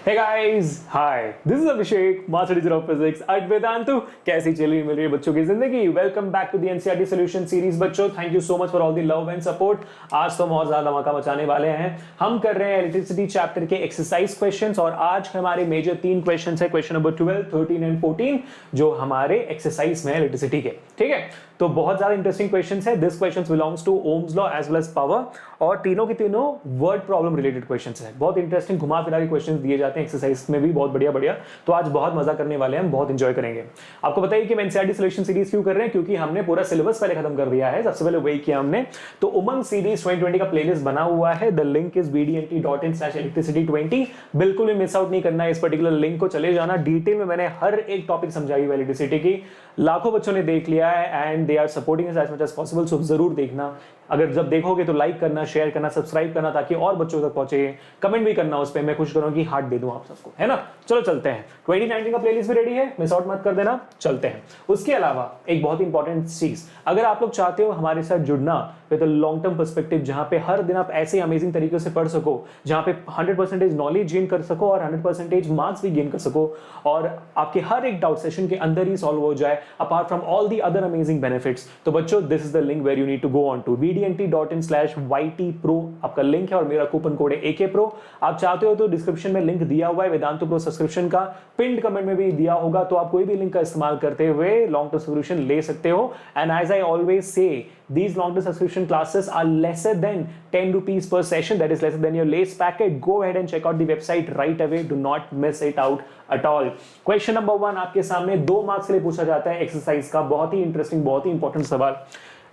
Hey guys, hi. This is Abhishek, Master Teacher of Physics at Vedantu. कैसी चल रही मिल रही है बच्चों की जिंदगी? Welcome back to the NCERT solution series बच्चों. Thank you so much for all the love and support. आज तो हम और ज्यादा धमाका मचाने वाले हैं. हम कर रहे हैं इलेक्ट्रिसिटी चैप्टर के एक्सरसाइज क्वेश्चंस और आज हमारे मेजर 3 क्वेश्चंस है. क्वेश्चन नंबर 12, 13 एंड 14 जो हमारे एक्सरसाइज में है इलेक्ट्रिसिटी के. ठीक है, तो बहुत ज्यादा इंटरेस्टिंग क्वेश्चंस है. This questions belongs to Ohm's law as well as power और तीनों के तीनों वर्ड प्रॉब्लम रिलेटेड क्वेश्चंस है. बहुत इंटरेस्टिंग घुमा फिरा के क्वेश्चंस दिए जाते हैं एक्सरसाइज में भी. बहुत बढ़िया बढ़िया. तो आज बहुत मजा करने वाले हैं, हम बहुत एंजॉय करेंगे. आपको बताइए कि मैं एनसीईआरटी सॉल्यूशन सीरीज क्यों कर रहे हैं? क्योंकि हमने पूरा सिलेबस पहले खत्म कर दिया है. सबसे पहले वही किया हमने. तो उमंग सीरीज 2020 का प्लेलिस्ट बना हुआ है. The link is bdnt.in/electricity20. बिल्कुल भी मिस आउट नहीं करना है इस पर्टिकुलर लिंक को. चले जाना. डिटेल में मैंने हर एक टॉपिक समझाई हुई इलेक्ट्रिसिटी की. लाखों बच्चों ने देख लिया है and they are supporting as much as possible. So जरूर देखना. अगर जब देखोगे तो लाइक करना, शेयर करना, सब्सक्राइब करना ताकि और बच्चों तक पहुंचे. कमेंट भी करना उस पे. मैं खुश करूंगा कि हार्ट दे दूं आप सबको, है ना. चलो चलते हैं. 2019 का प्लेलिस्ट भी रेडी है, मिस आउट मत कर देना. चलते हैं. उसके अलावा एक बहुत इंपॉर्टेंट चीज, अगर आप लोग चाहते हो हमारे साथ जुड़ना विद लॉन्ग टर्म पर्सपेक्टिव, जहां पे हर दिन आप ऐसे अमेजिंग तरीके से पढ़ सको, जहां पे 100% नॉलेज गेन कर सको और 100% मार्क्स भी गेन कर सको और आपके हर एक डाउट सेशन के अंदर ही सॉल्व हो जाए apart from all the other amazing benefits. तो बच्चों, this is the link where you need to go on to bdnt.in/ytpro. आपका लिंक है और मेरा कूपन कोड है AKPRO. आप चाहते हो तो डिस्क्रिप्शन में लिंक दिया हुआ है वेदांतु प्रो सब्सक्रिप्शन का. पिंड कमेंट में भी दिया होगा. तो आप कोई भी लिंक का इस्तेमाल करते हुए लॉन्ग टर्म सब्सक्रिप्शन ले सकते हो. And as I always say, these long term subscription classes are lesser than 10 rupees per session. That is lesser than your lace packet. Go ahead and check out the website right away. Do not miss it out at all. Question number 1 आपके सामने 2 marks के लिए पूछा जाता है exercise का. बहुत ही इंटरेस्टिंग, बहुत ही इंपॉर्टेंट सवाल.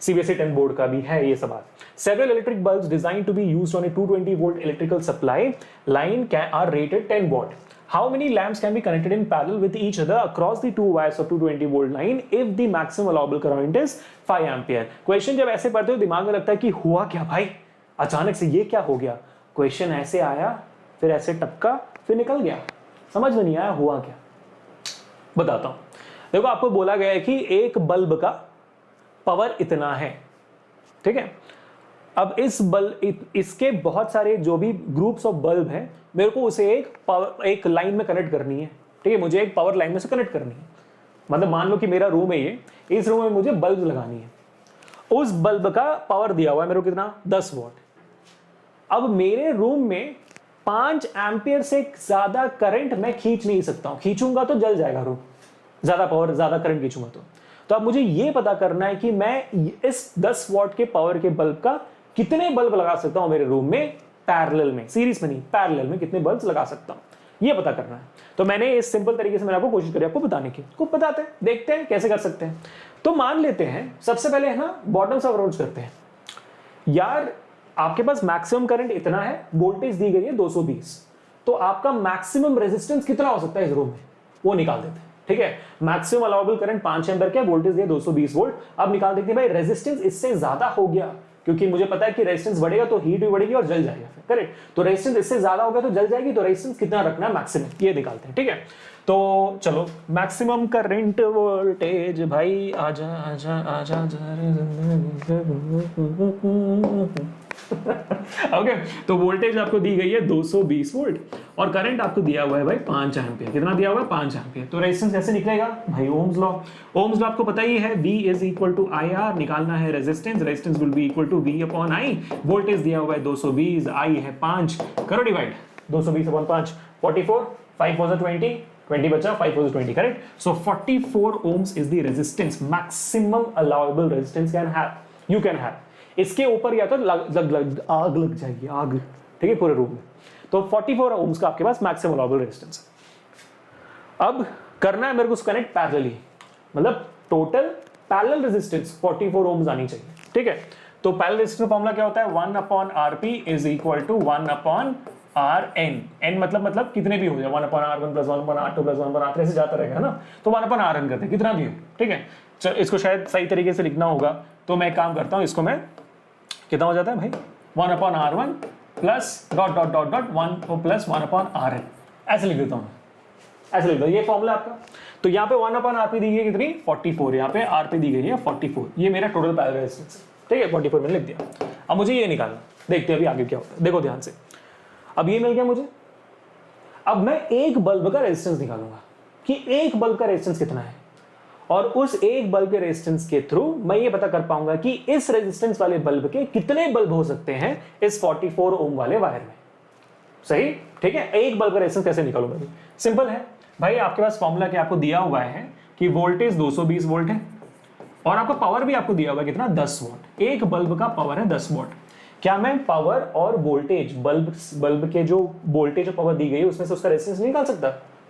CBSE 10 बोर्ड का भी है ये सवाल. Several electric bulbs designed to be used on a 220 volt electrical supply line are rated 10 watt. How many lamps can be connected in parallel with each other across the 2 wires of 220 volt line if the maximum allowable current is 5 ampere? Question जब ऐसे पढ़ते हो दिमाग में लगता है कि हुआ क्या भाई, अचानक से ये क्या हो गया. क्वेश्चन ऐसे आया, फिर ऐसे टपका, फिर निकल गया. समझ में नहीं आया हुआ क्या. बताता हूं. देखो, आपको बोला गया है कि एक बल्ब का पावर इतना है. ठीक है. अब इस बल्ब, इसके बहुत सारे जो भी ग्रुप्स ऑफ बल्ब हैं, मेरे को उसे एक लाइन में कनेक्ट करनी है. ठीक है, मुझे एक पावर लाइन में से कनेक्ट करनी है. मतलब मान लो कि मेरा रूम है ये, इस रूम में मुझे बल्ब लगानी है. उस बल्ब का पावर दिया हुआ है मेरे को कितना, 10 वॉट. अब मेरे रूम में 5 एम्पियर से ज्यादा करंट मैं खींच नहीं सकता हूं. खींचूंगा तो जल जाएगा रूम. ज्यादा पावर, ज्यादा करंट खींचूंगा तो अब मुझे ये पता करना है कि मैं इस 10 वॉट के पावर के बल्ब का कितने बल्ब लगा सकता हूं मेरे रूम में पैरेलल में. सीरीज में नहीं, पैरेलल में कितने बल्ब लगा सकता हूं, ये पता करना है. तो मैंने इस सिंपल तरीके से मैंने आपको कोशिश करी आपको बताने की. को बताते हैं, देखते हैं कैसे कर सकते हैं. तो मान लेते हैं सबसे पहले है ना, बॉटम से अप्रोच करते हैं. यार, आपके पास मैक्सिमम करंट इतना है, वोल्टेज दी गई है 220. तो आपका मैक्सिमम रेजिस्टेंस कितना हो सकता है इस रूम में, वो निकाल देते हैं. ठीक है, मैक्सिमम अलाउबल करंट 5 एम्पीयर का, वोल्टेज दिया 220 वोल्ट. अब निकाल देते हैं भाई रेजिस्टेंस इससे ज्यादा हो गया, क्योंकि मुझे पता है कि रेजिस्टेंस बढ़ेगा तो हीट भी बढ़ेगी और जल जाएगा. करेक्ट. तो रेजिस्टेंस इससे ज्यादा हो गया तो जल जाएगी. तो रेजिस्टेंस कितना रखना है मैक्सिमम, ये निकालते हैं. ठीक है, तो चलो मैक्सिमम करंट वोल्टेज भाई आजा आजा आजा ओके. तो वोल्टेज आपको दी गई है 220 वोल्ट और करंट आपको दिया हुआ है भाई 5 एम्पीयर. कितना दिया हुआ है, 5 एम्पीयर. तो रेजिस्टेंस कैसे निकलेगा भाई, ओम्स लॉ. ओम्स लॉ आपको पता ही है, V is equal to IR. निकालना है resistance. Resistance will be equal to V upon I. Voltage दिया हुआ है 220, I है 5. करो डिवाइड. 220 अपॉन 5 44. 5 was 20, 20 बचा, 5 was 20. Correct. So 44 ohms is the resistance, maximum allowable resistance you can have. इसके ऊपर या तो आग लग जाएगी, आग. ठीक है, पूरे रूम में. तो 44 ohms का आपके पास मैक्सिमम अलाउएबल रेजिस्टेंस. अब करना है मेरे को कनेक्ट पैरेलली, मतलब टोटल पैरेलल रेजिस्टेंस 44 ohms आनी चाहिए. ठीक है, तो पैरेलल रेजिस्टेंस फॉर्मूला क्या होता है, 1 upon RP is equal to 1 upon RN. N मतलब कितने भी हो जाए, 1 अपॉन R1 plus 1 upon R2 plus 1 upon R3 से जाता रहेगा ना. तो 1 अपॉन RN करते हैं, कितना भी हो. ठीक है, इसको शायद सही तरीके से लिखना होगा. तो मैं एक काम करता हूं, इसको मैं कितना हो जाता है भाई, 1 अपॉन R1 plus dot dot dot dot 1 plus 1 upon RN. ऐसे लिख देता हूं, ऐसे लिख दो. ये फॉर्मूला आपका. तो यहाँ पे 1 अपॉन RP दी गई है कितनी, 44. यहाँ पे RP दी गई है 44. ये मेरा टोटल पैरेलल रेजिस्टेंस. ठीक है, 44 मैंने लिख दिया. अब मुझे ये निकालना. देखते हैं अभी आगे क्या होता है. देखो ध्यान से. अब ये मिल गया मुझे. अब मैं एक बल्ब का रेजिस्टेंस निकालूंगा कि एक बल्ब का रेजिस्टेंस कितना है, और उस एक बल्ब के रेजिस्टेंस के थ्रू मैं ये पता कर पाऊंगा कि इस रेजिस्टेंस वाले बल्ब के कितने बल्ब हो सकते हैं इस 44 ओम वाले वायर में। सही, ठीक है। एक बल्ब का रेजिस्टेंस कैसे निकालूंगा? सिंपल है भाई, आपके पास फॉर्मूला क्या आपको दिया हुआ है कि वोल्टेज 220 वोल्ट है और आपका पावर भी आपको दिया हुआ है कितना, 10 वॉट। एक बल्ब का पावर है 10 वॉट। क्या मैं पावर और वोल्टेज, बल्ब के जो वोल्टेज और पावर दी गई है उसमें से उसका रेजिस्टेंस निकाल सकता?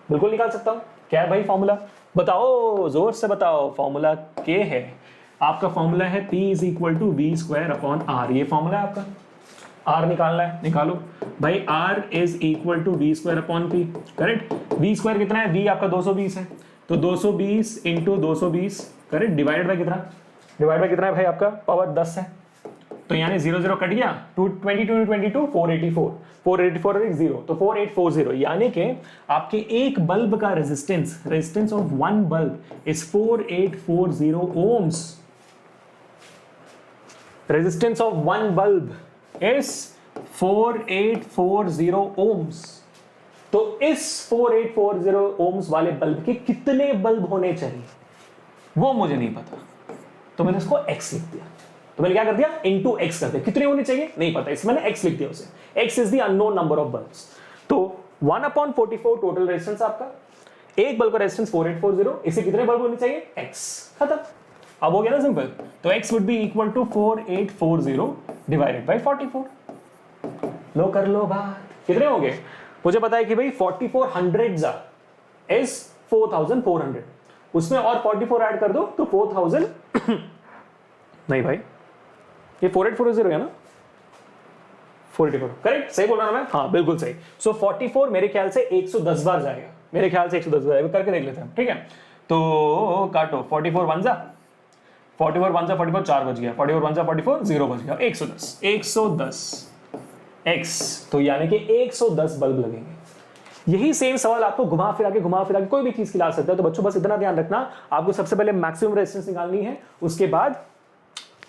बिल्कुल निकाल सकता हूं। क्या है भाई फॉर्मूला? बताओ, जोर से बताओ। फॉर्मूला के है आपका, फॉर्मूला है P is equal to V square upon R. ये फॉर्मूला है आपका। आर निकालना है, निकालो भाई। R is equal to V square upon P, correct. V square कितना है? वी आपका 220 है, तो 220 इंटू 220, करेक्ट, डिवाइडेड बाय कितना? डिवाइड बाय कितना है भाई आपका? पावर 10 है, तो यानी 0 0 कट गया, 22 484, 484 और 0, तो 4840, यानी कि आपके एक बल्ब का resistance of one bulb is 4840 ohms. Resistance of one bulb is 4840 ohms. तो इस 4840 ओम्स वाले बल्ब के कितने बल्ब होने चाहिए वो मुझे नहीं पता, तो मैंने इसको x लिख दिया। तो मैंने क्या कर दिया? इंटू x कर दिया। कितने होने चाहिए नहीं पता, इसमें मैंने x लिख दिया उसे। x is the unknown number of bulbs. तो 1/44 टोटल रेजिस्टेंस आपका, एक बल्ब का रेजिस्टेंस 4840, इसे कितने बल्ब होने चाहिए? x। खत्म। अब हो गया ना सिंपल। तो x would be equal to 4840 divided by 44। लो कर लो बात, कितने हो गए? मुझे पता है कि भाई 4400 इज 4400, उसमें और 44 ऐड कर दो तो 4000 नहीं भाई, ये 4840 है ना? 44, करेक्ट, सही बोल रहा ना मैं? हाँ बिल्कुल सही। सो 44 मेरे ख्याल से 110 बार जाएगा, मेरे ख्याल से 110 बार जाएगा। करके देख लेते हैं, ठीक है। तो काटो, 44 1 जा 44 1 जा 44, 4 बच गया, 44 1 जा 44, 0 बच गया, 110 x, तो यानी कि 110 बल्ब लगेंगे। यही सेम सवाल आपको घुमा फिरा के कोई भी चीज खिला सकता है। तो बच्चों बस इतना ध्यान रखना, आपको सबसे पहले मैक्सिमम रेजिस्टेंस निकालनी है, उसके बाद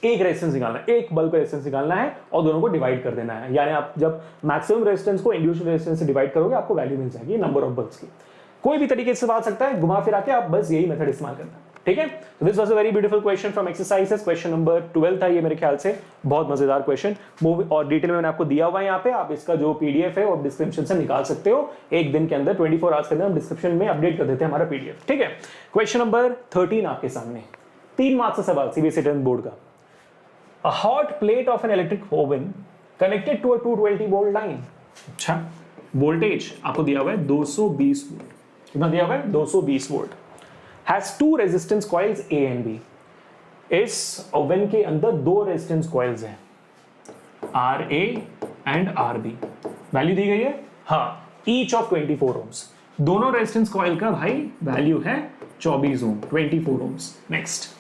एक रेजिस्टेंस निकालना है, एक बल्ब का रेजिस्टेंस निकालना है और दोनों को डिवाइड कर देना है। यानी आप जब मैक्सिमम रेजिस्टेंस को इंडिविजुअल रेजिस्टेंस से डिवाइड करोगे आपको वैल्यू मिल जाएगी नंबर ऑफ बल्ब्स की। कोई भी तरीके से आ सकता है, घुमा फिरा के, आप बस यही मेथड इस्तेमाल करना, ठीक है। तो this was a very beautiful question from exercises. Question number 12 था ये, मेरे ख्याल से बहुत मजेदार क्वेश्चन। और डिटेल में मैंने आपको दिया हुआ है यहाँ पे, आप इसका जो पीडीएफ है वो डिस्क्रिप्शन से निकाल सकते हो। एक दिन के अंदर 24 आवर्स के अंदर हम डिस्क्रिप्शन में अपडेट कर देते हैं हमारा पीडीएफ, ठीक है। क्वेश्चन नंबर 13 आपके सामने, 3 मार्क्स का सवाल, सीबीएसई 10th बोर्ड का। A hot plate of an electric oven connected to a 220 volt line. अच्छा, वोल्टेज आपको दिया हुआ है 220 वोल्ट। कितना दिया हुआ है? 220 volt. Has two resistance coils A and B. इस ओवन के अंदर 2 रेजिस्टेंस कॉइल्स हैं, RA एंड RB। वैल्यू दी गई है, हाँ, ईच ऑफ 24 ओम्स। दोनों रेजिस्टेंस कॉइल का भाई वैल्यू है 24 ohm, 24 ohms. Next,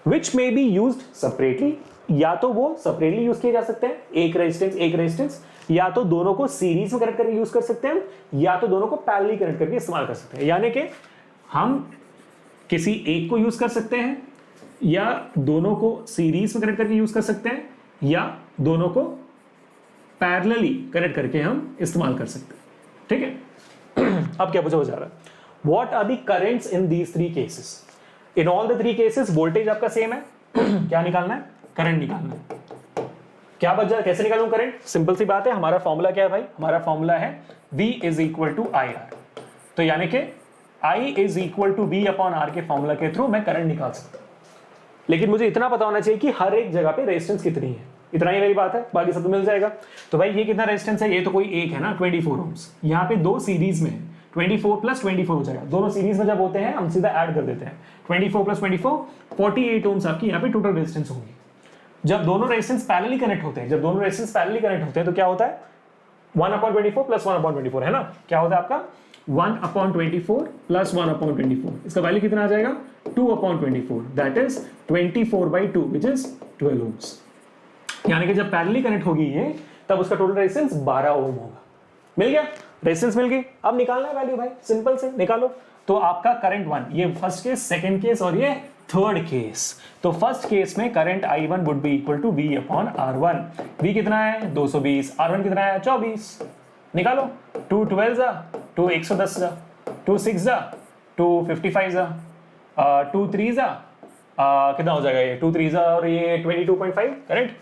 which may be used separately, या तो वो सेपरेटली यूज किए जा सकते हैं, एक रेजिस्टेंस, या तो दोनों को सीरीज में कनेक्ट करके यूज कर सकते हैं, या तो दोनों को पैरेलली कनेक्ट करके इस्तेमाल कर सकते हैं। यानी कि हम किसी एक को यूज कर सकते हैं, या दोनों को सीरीज में कनेक्ट करके यूज कर सकते हैं, या दोनों को पैरेलली कनेक्ट करके हम इस्तेमाल कर सकते हैं, ठीक है। अब क्या पूछा जा रहा है? What are the currents in these 3 cases? In all the 3 cases voltage आपका सेम है। क्या निकालना है? करंट निकालना है। क्या बच जाए? कैसे निकालूं करंट? सिंपल सी बात है, हमारा फॉर्मूला क्या है भाई? हमारा फॉर्मूला है V is equal to I R. तो यानी कि I is equal to V upon R के फॉर्मूला के थ्रू मैं करंट निकाल सकता हूं। लेकिन मुझे इतना पता होना चाहिए कि हर एक जगह पे रेजिस्टेंस कितनी है। इतना ही मेरी बात है, बाकी सब तो मिल जाएगा। तो भाई ये कितना रेजिस्टेंस है? ये तो कोई एक है ना, 24 ओम्स। यहाँ पे 2 सीरीज में है, 24 प्लस 24 हो जाएगा। दोनों सीरीज में जब होते हैं हम सीधा ऐड कर देते हैं, 24 प्लस 24, 48 ओम्स आपकी यहाँ पे टोटल रेजिस्टेंस होगी। जब दोनों रेजिस्टेंस पैरेलली कनेक्ट होते हैं, तो क्या होता है? 1/24 प्लस 1/24 है ना? क्या होता है आपका? 1/24 प्लस 1/24। इसका वैल्यू कितना आ जाएगा? 2/24, that is 24/2 which is 12 ohms. यानी कि जब पैरेलली कनेक्ट होगी ये, तब उसका टोटल रेजिस्टेंस 12 ओम होगा। मिल गया? रेजिस्टेंस मिल गई। अब निकालना है वैल्यू भाई, सिंपल से निकालो। तो आपका करंट 1, ये फर्स्ट केस, सेकंड केस और ये थर्ड केस। तो फर्स्ट केस में current I1 would be equal to V upon R1। V कितना है? 220, R1 कितना है? 24। निकालो, 2 12 2 110 जा, 2 6 जा, 2 55 जा, 2 3 जा, कितना हो जाएगा ये 2 3 जा और ये 22.5 करेक्ट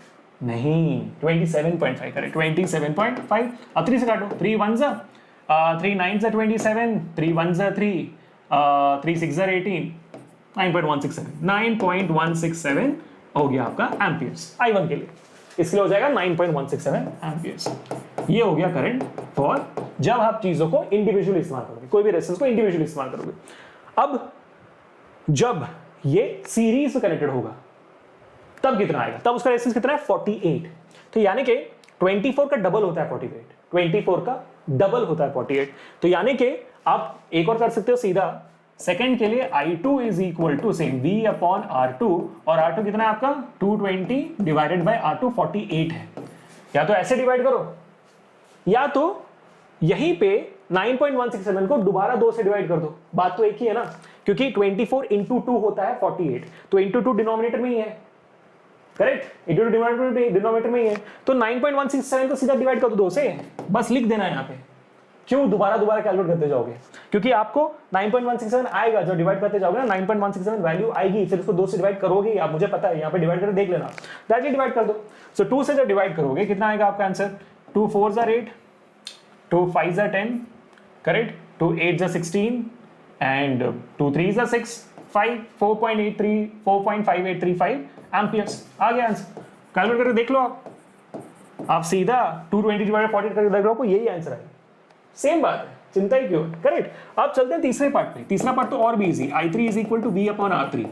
नहीं 27.5 करेक्ट 27.5। अब 3 से काटो 3 1 जा, 3 9 जा 27, 3 1 जा 3, 3 6 जा 18, 9.167 हो गया आपका एम्पियर्स I1 के लिए। इसके लिए हो जाएगा 9.167 एम्पियर्स। ये हो गया करंट फॉर जब आप चीजों को इंडिविजुअली इस्तेमाल करोगे, कोई भी रेजिस्टेंस को इंडिविजुअली इस्तेमाल करोगे। अब जब ये सीरीज में कनेक्टेड होगा तब कितना आएगा, तब उसका रेजिस्टेंस कितना है 48। तो यानी कि 24 का डबल होता है 48, 24 का डबल होता है 48। तो यानी कि आप एक और कर सकते हो सीधा सेकंड के लिए I2 is equal to same V upon R2 और R2 कितना है आपका 220 डिवाइडेड बाय R2 48 है। या तो ऐसे डिवाइड करो या तो यहीं पे 9.167 को दोबारा 2 से डिवाइड कर दो, बात तो एक ही है ना, क्योंकि 24 इंटू 2 होता है 48, तो इंटू 2 डिनोमिनेटर में ही है करेक्ट, इंटू 2 डिनोमिनेटर में ही है। तो 9.167 को सीधा डिवाइड कर दो 2 से, बस लिख देना है यहाँ पे। क्यों दोबारा कैलकुलेट करते जाओगे, क्योंकि आपको 9.167 आएगा जो डिवाइड करते जाओगे ना 9.167 वैल्यू आएगी, फिर उसको 2 से डिवाइड करोगे आप, मुझे पता है यहाँ पे डिवाइड करके देख लेना, डायरेक्टली डिवाइड कर दो। सो 2 से जब डिवाइड करोगे कितना आएगा आपका आंसर 2 4 8, 2 5 10 करेक्ट, 2 8 16 एंड 2 3 6 5 4.5835 एम्पियर्स आ गया आंसर। कैलकुलेट करके देख लो आप सीधा 220 डिवाइडेड 48 करके देख लो, आपको यही आंसर आएगा। सेम बात है, चिंता ही क्यों, करेक्ट। अब चलते हैं तीसरे पार्ट पे। तीसरा पार्ट तो और भी easy, I3 is equal to V upon R3।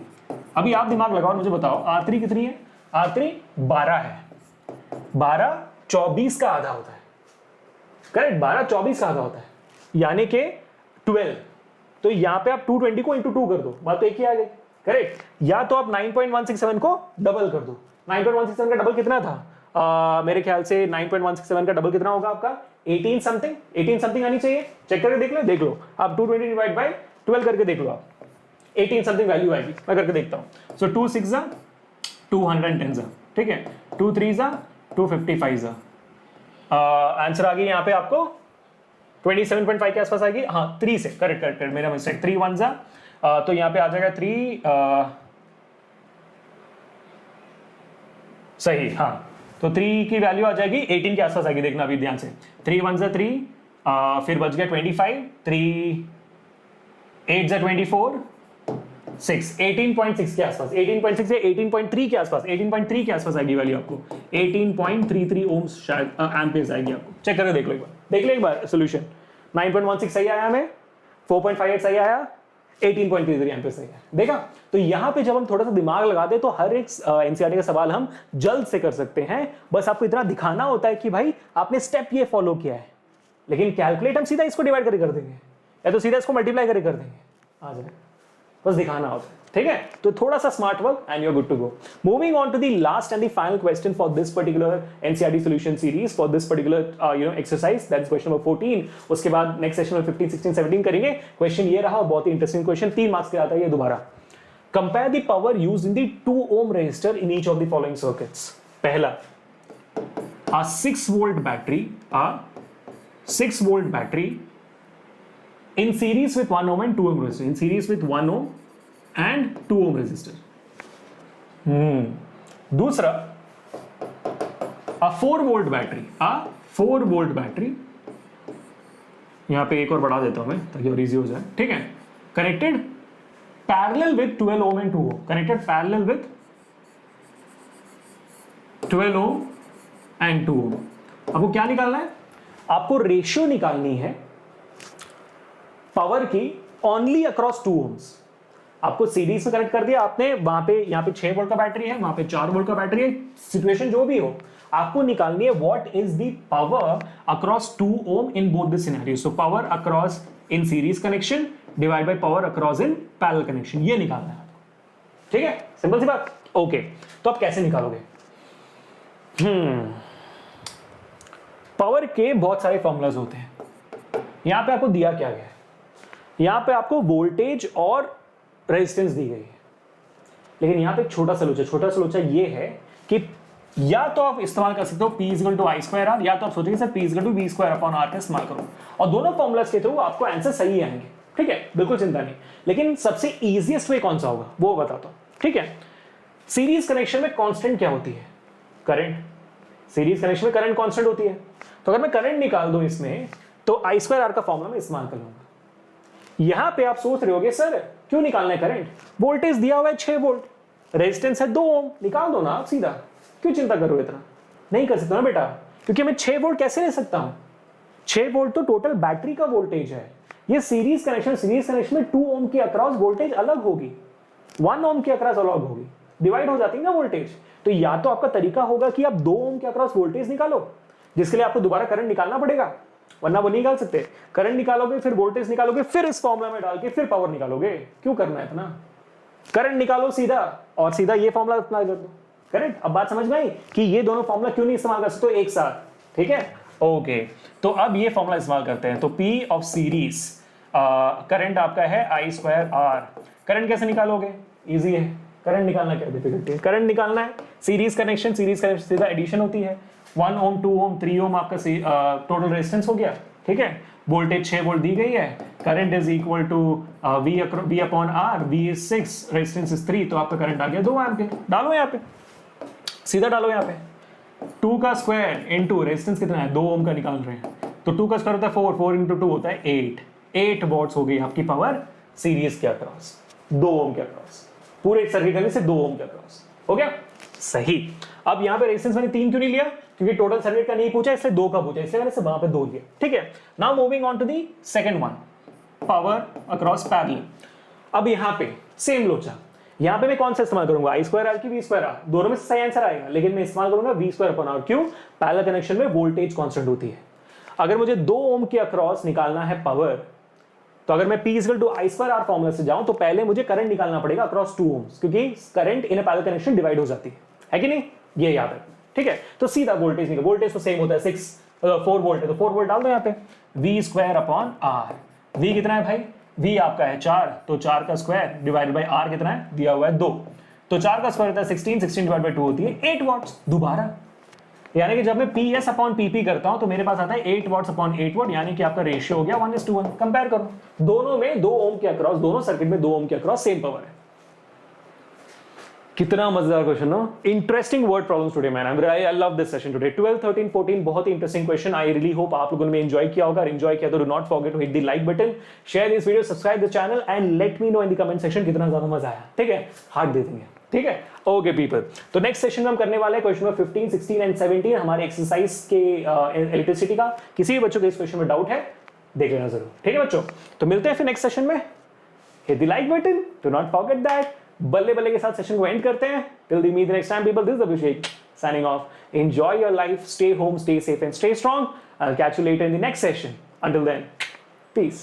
अभी आप दिमाग लगाओ और मुझे बताओ R3 कितनी है, R3 12 है, 12 24 का आधा होता है करेक्ट, 12 24 का आधा होता है यानी कि 12। तो यहां पे आप 220 को इंटू 2 कर दो, बात तो एक ही आ गई करेक्ट। या तो आप 9.167 को डबल कर दो, 9.167 का डबल कितना था मेरे ख्याल से 9.167 का डबल कितना होगा आपका 18 समथिंग आनी चाहिए, चेक करके देख लो आप 220 डिवाइड बाय 12 करके देख लो आप 18 समथिंग वैल्यू आएगी, मैं करके देखता हूं। सो 2 6 जा 210 जा, ठीक है, 2 3 जा 255 जा, आंसर आ गई यहाँ पे आपको 27.5 के आसपास आएगी, हाँ 3 से करेक्ट मेरा मिस्टेक, 3 1 जा तो यहाँ पे आ जाएगा 3 सही, हाँ तो 3 की वैल्यू आ जाएगी 18 के आसपास आएगी, देखना अभी ध्यान से, 3 1 जा 3 फिर बच गया 25, 3 8 जा 24 6 18.6 के आसपास, 18.6 से 18.3 के आसपास, 18.3 के आसपास आएगी वैल्यू आपको, 18.33 ओम्स शायद एम्पियर्स आएगी आपको, चेक करके देख लो एक बार सोल्यूशन। 9.16 सही आया हमें, 4.58 सही आया, 18.33 एम्पियर सही है, देखा। तो यहां पे जब हम थोड़ा सा दिमाग लगाते हैं तो हर एक एनसीईआरटी का सवाल हम जल्द से कर सकते हैं, बस आपको इतना दिखाना होता है कि भाई आपने स्टेप ये फॉलो किया है। लेकिन कैलकुलेट हम सीधा इसको डिवाइड करके कर देंगे या तो सीधा इसको मल्टीप्लाई करके कर देंगे, आ जाए बस दिखाना होता है, ठीक है। तो थोड़ा सा smart work and you are good to go. Moving on to the last and the final question for this particular NCERT solution series for this particular exercise, that is question number 14। उसके बाद next session में 15 16 17 करेंगे। Question ये रहा, बहुत ही interesting question, 3 marks के आता है ये दोबारा। Compare the power used in the 2 ohm resistor in each of the following circuits. पहला, a 6 volt battery in series with 1 ohm and 2 ohm resistor, in series with 1 ohm and 2 ohm resistor. दूसरा, a 4 volt battery, यहां पे एक और बढ़ा देता हूं मैं ताकि और इजी हो जाए, ठीक है, connected parallel with 12 ohm and 2 ohm, connected parallel with 12 ohm and 2 ohm। आपको क्या निकालना है, आपको रेशियो निकालनी है पावर की ओनली अक्रॉस 2 ohms। आपको सीरीज में कनेक्ट कर दिया आपने, वहां पे यहाँ पे 6 वोल्ट का बैटरी है, वहां पे 4 वोल्ट का बैटरी है, सिचुएशन जो भी हो आपको निकालनी है what is the power across 2 ohm in both the scenario. So power across in series connection divide by power across in parallel connection, ये निकालना है, ठीक है, सिंपल सी बात। ओके, तो आप कैसे निकालोगे? पावर के बहुत सारे फॉर्मूलाज होते हैं। यहां पे आपको दिया क्या गया है, यहां पे आपको वोल्टेज और रेजिस्टेंस दी गई है, लेकिन यहां पे छोटा सा लोचा ये है कि या तो आप इस्तेमाल कर सकते हो P equal to I square R, या तो आप सोचेंगे sir P equal to V square upon R का इस्तेमाल करो, और दोनों फॉर्मुलाज के थ्रू आपको आंसर सही आएंगे, ठीक है, बिल्कुल चिंता नहीं। लेकिन सबसे इजीएस्ट वे कौन सा होगा वो बताता हूं, ठीक है। सीरीज कनेक्शन में कांस्टेंट क्या होती है? करंट। सीरीज कनेक्शन में करंट कांस्टेंट होती है, तो अगर मैं करंट निकाल दूं इसमें तो आई स्क्वायर आर का फॉर्मुला मैं इस्तेमाल कर लूंगा। यहां पे आप सोच रहे होगे सर क्यों निकालना है करंट, वोल्टेज दिया हुआ है 6 वोल्ट, रेजिस्टेंस है 2 ओम, निकाल दो ना आप सीधा, क्यों चिंता करो इतना? नहीं कर सकता ना बेटा, क्योंकि मैं 6 वोल्ट कैसे ले सकता हूं? 6 वोल्ट तो टोटल बैटरी का वोल्टेज है। ये सीरीज कनेक्शन में 2 ओम के अक्रॉस वोल्टेज अलग होगी, 1 ओम के अक्रॉस अलग होगी, डिवाइड हो जाती है ना वोल्टेज। तो या तो आपका तरीका होगा कि आप 2 ओम के अक्रॉस वोल्टेज निकालो, जिसके लिए आपको दोबारा करंट निकालना पड़ेगा, वरना वो नहीं निकाल सकते। करंट निकालोगे, फिर वोल्टेज निकालोगे, फिर इस फॉर्मूला में डाल के फिर पावर निकालोगे, क्यों करना है इतना? करंट निकालो सीधा, और सीधा ये फॉर्मूला इस्तेमाल कर दो। करेक्ट? अब बात समझ में आई कि ये दोनों फॉर्मूला क्यों नहीं इस्तेमाल कर सकते एक साथ, ठीक है? ओके, तो अब ये फॉर्मूला इस्तेमाल करते हैं। तो P ऑफ सीरीज करंट आपका है आई स्क्वायर आर। करंट कैसे निकालोगे? इजी है, करंट निकालना क्या डिफिकल्टी है? करंट निकालना है, सीरीज कनेक्शन सीधा एडिशन होती है। 1 ओम 2 ओम 3 ओम आपका टोटल रेजिस्टेंस हो गया, ठीक है। वोल्टेज 6 वोल्ट दी गई है, current is equal to V upon R, V is 6, resistance is 3, तो आपका करंट आ गया 2 एम्पीयर। डालो यहाँ पे, सीधा डालो यहाँ पे, 2 का स्क्वायर इनटू रेजिस्टेंस कितना है, 2 ओम का निकाल रहे हैं, तो 2 का स्क्वायर होता है 4, 4 इंटू 2 होता है 8 वॉट्स हो गई आपकी पावर सीरीज के अक्रॉस, 2 ओम के अक्रॉस, पूरे सर्किट करने से 2 ओम के अक्रॉस। हो गया सही। अब यहाँ पे रेजिस्टेंस मैंने 3 क्यों नहीं लिया? क्योंकि टोटल सर्किट का नहीं पूछा, इसलिए 2 का पूछा, इसलिए मैंने वहां पे 2 लिया, ठीक है। Now moving on to the second one, power across parallel. अब यहाँ पे सेम लोचा, यहाँ पे मैं कौन सा इस्तेमाल करूंगा, आई स्क्वायर आर की वी स्क्वायर आर, दोनों में से सही आंसर आएगा, लेकिन मैं इस्तेमाल करूंगा वी स्क्वायर अपॉन आर। क्यों? पैरेलल कनेक्शन में वोल्टेज कांस्टेंट होती है। अगर मुझे 2 ओम के अक्रॉस निकालना है पावर, तो अगर मैं P equal to I square R formula से जाऊं तो पहले मुझे करंट निकालना पड़ेगा अक्रॉस 2 ओम्स, क्योंकि current in a parallel connection divide हो जाती है कि नहीं? ये याद है, ठीक है। तो सीधा वोल्टेज निकाल, वोल्टेज तो सेम होता है 4 वोल्ट है, तो 4 वोल्ट डाल दो यहाँ पे, V square upon R. V कितना है भाई? वी आपका है 4, तो 4 का स्क्वायर डिवाइडेड बाई आर कितना है दिया हुआ है 2, तो 4 का स्क्वायर होता है 16, 16 डिवाइड बाई 2 होती है 8 वॉट्स दोबारा। यानी कि जब मैं PS अपॉन PP करता हूं तो मेरे पास आता है 8 वॉट्स अपॉन 8 वॉट, यानी कि आपका रेशियो हो गया 1:1। कंपेयर करो, दोनों में 2 ओम के अक्रॉस, दोनों सर्किट में 2 ओम के अक्रॉस सेम पावर है। कितना मजेदार क्वेश्चन ना, interesting word problems today man, I love this session today. 12, 13, 14 बहुत ही interesting question. I really hope आप लोगों ने एंजॉय किया होगा। एंजॉय किया तो do not forget to hit the like button, share this video, subscribe the channel and let me know in the comment section कितना ज्यादा मजा आया, ठीक है? हार्ट दे देंगे, ठीक है? ओके पीपल, तो नेक्स्ट सेशन में हम करने वाले हैं क्वेश्चन नंबर 15, 16 एंड 17 हमारे एक्सरसाइज के इलेक्ट्रिसिटी का। किसी भी बच्चों को इस क्वेश्चन में डाउट है देख लेना जरूर, ठीक है बच्चों? तो मिलते हैं फिर नेक्स्ट सेशन में। Hit the like button, do not forget that. बल्ले बल्ले के साथ सेशन को एंड करते हैं। Till the meet next time people, this is Abhishek signing off. Enjoy your life, stay home, stay safe and stay strong. I'll catch you later in the next session. Until then, peace.